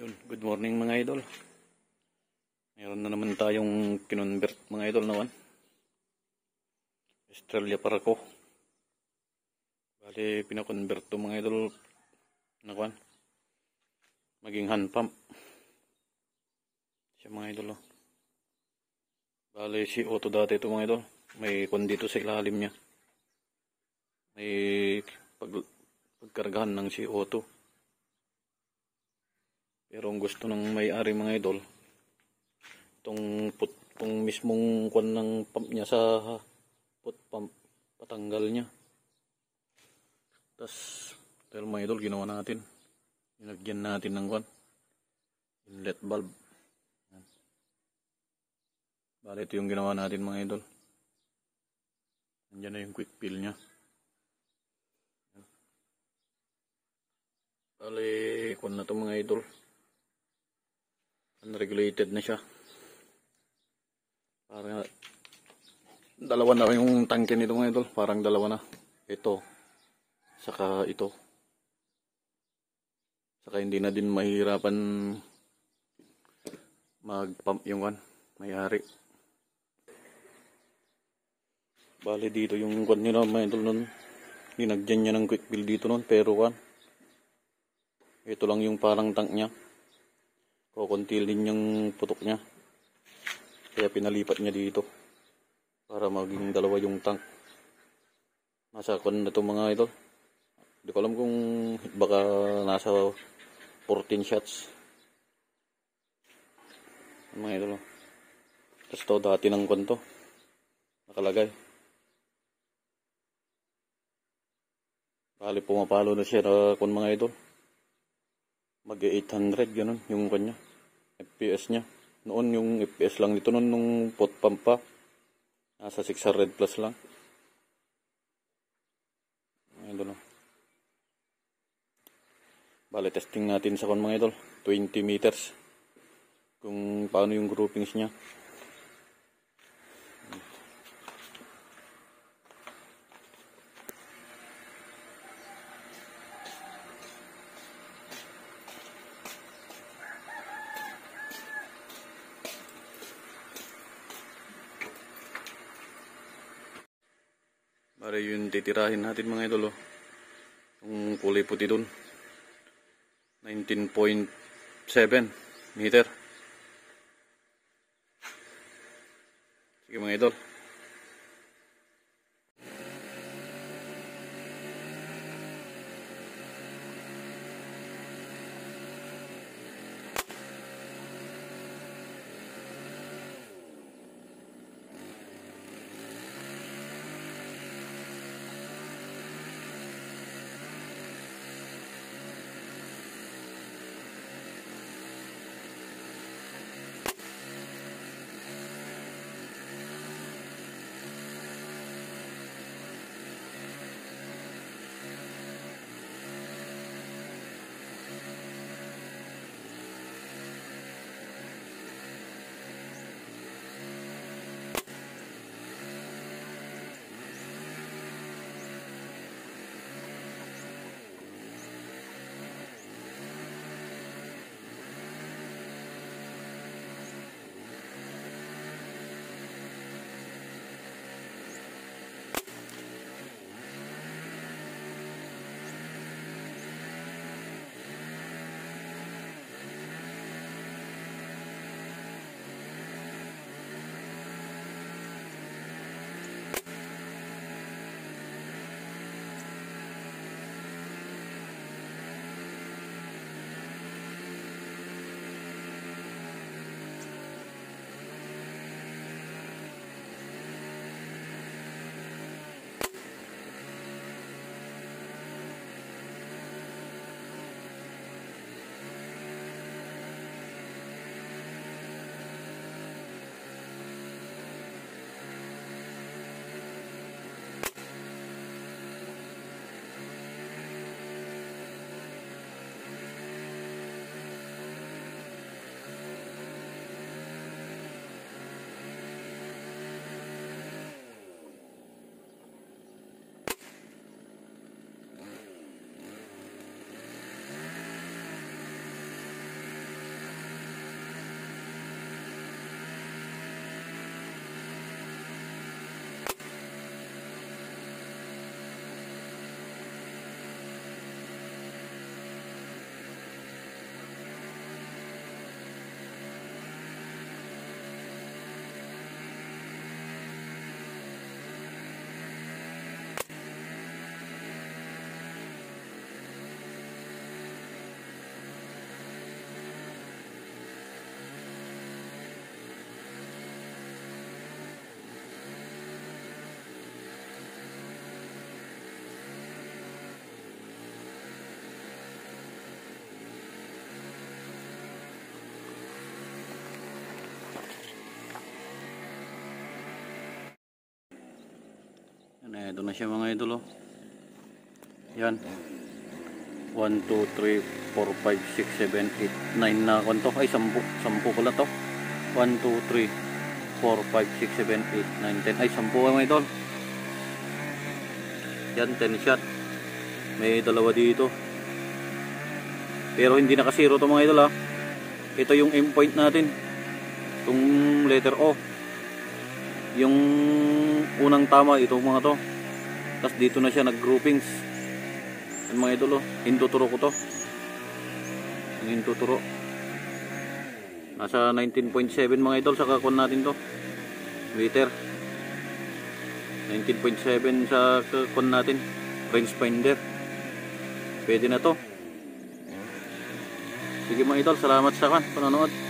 Yun, good morning mga idol. Mayroon na naman tayong kinonvert mga idol naman. Australia Paraco. Bali, pinakonvert to mga idol na kwan. Maging hand pump. Siya mga idol. Bali, si Auto dati ito mga idol. May kwan dito sa ilalim niya. May pagkargahan ng si Auto. Pero ang gusto ng may-ari mga idol, itong mismong kwan ng pump niya sa foot pump, patanggal niya. Tapos, dahil mga idol, ginawa natin. Nilagyan natin ng kwan, inlet valve. Bali, ito yung ginawa natin mga idol. Nandiyan na yung quick fill niya. Bali, kwan na ito mga idol. Unregulated na siya. Parang dalawa na yung tangke nito mga idol. Parang dalawa na. Ito. Saka ito. Saka hindi na din mahirapan mag-pump yung kan. May-ari. Bali dito yung kan nila mga idol nun. Linagyan niya ng quick fill dito nun. Pero kan. Ito lang yung parang tank niya. Kukuntil din yung putok niya. Kaya pinalipat niya dito. Para maging dalawa yung tank. Nasa kon na ito mga idol. Hindi ko alam kung baka nasa 14 shots. Mga idol. Tapos ito dati ng kon to. Nakalagay. Bali pumapalo na siya na kon mga idol. Mag-800 ganun yung kanya FPS niya. Noon yung FPS lang dito noon nung pot pump pa. Nasa 600 plus lang. Ayun doon. Bale testing natin sa kon mga idol. 20 meters. Kung paano yung groupings niya. Para yun titirahin natin mga idol. Yung kulay puti dun. 19.7 meter. Sige mga idol. Ito na siya mga idol oh. Yan. 1, 2, 3, 4, 5, 6, 7, 8, 9 na kwanto. Ay 10 pala to. 1, 2, 3, 4, 5, 6, 7, 8, 9, 10. Ay 10 mga idol. Yan 10 shot. May dalawa dito. Pero hindi naka-zero to mga idol ha. Ito yung aim point natin. Itong letter O. Yung unang tama ito mga to. Tapos dito na siya nag-groupings. Yan mga idol oh. Hintuturo ko to. Yung hintuturo. Nasa 19.7 mga idol sa kakon natin to. Meter. 19.7 sa kakon natin. Range finder. Pwede na to. Sige mga idol, salamat sa panonood.